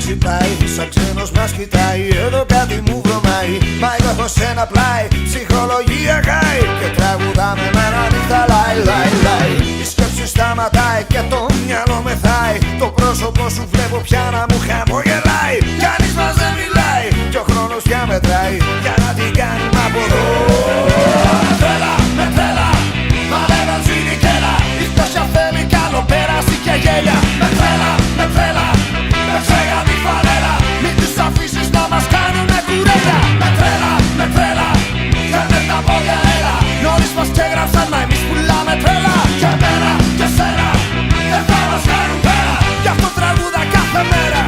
ζητάει, σαν ξένος μας κοιτάει. Εδώ κάτι μου βρωμάει, μα εγώ έχω σένα πλάι. Ψυχολογία χάει και τραγουδάμε με ένα νύχτα λάι, λάι, λάι. Η σκέψη σταματάει και το μυαλό μεθάει. Το πρόσωπο σου βλέπω πια να μου χαμογελάει. Κανείς μας δεν μιλάει και ο χρόνος πια μετράει για να την κάνουμε από εδώ. Με τρέλα, με τρέλα, μα δεν βενζίνη κι έλα. Η φτώχεια θέλει καλό πέραση και γέλια. Με τρέλα, με τρέλα, με ξέγα τη φανέλα. Μην τους αφήσεις να μας κάνουνε κουρέλια. Με τρέλα, με τρέλα, και με τα πόδια έλα. Νωρίς μας ξέγραψαν μα εμείς πουλάμε τρέλα. Και εμένα και σένα δεν θα μας κάνουν πέρα. Γι' αυτό τραγούδα κάθε μέρα.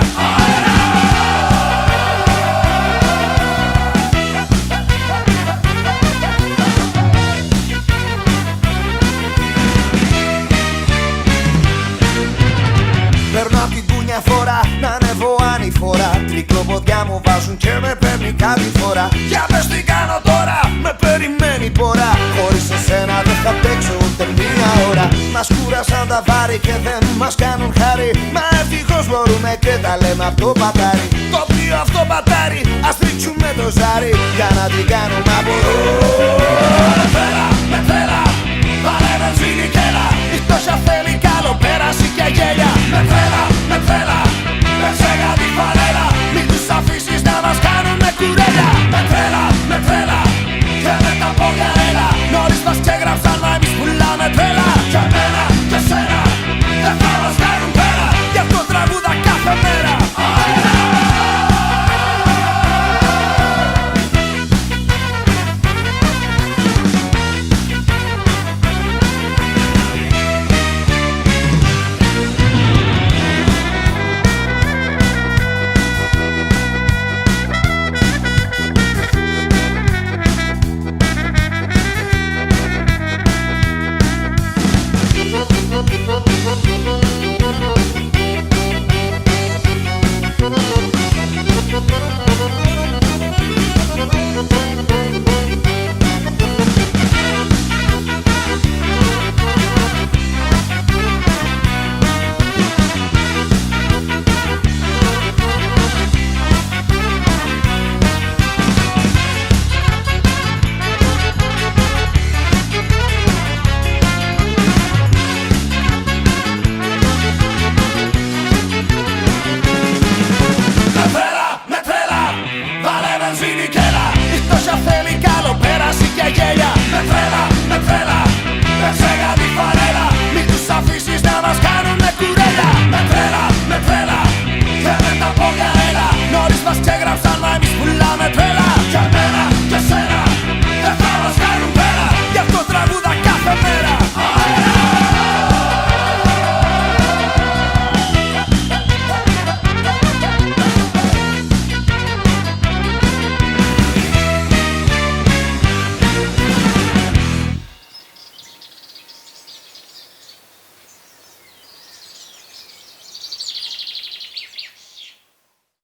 Παίρνω απ' την κούνια φορά, να ανέβω ανηφορά. Τρικλοποδιά μου βάζουν και με παίρνει κάθε φορά. Για πες τι κάνω τώρα, με περιμένει πορά. Χωρίς εσένα δεν θα παίξω ούτε μία ώρα. Μας κούρασαν τα βάρη και δεν μας κάνουν χάρη. Μα ευτυχώς μπορούμε και τα λέμε απ' το πατάρι. Το πλοίο αυτό πατάρι, ας τρίξουμε το ζάρι για να την κάνουμε από εδώ.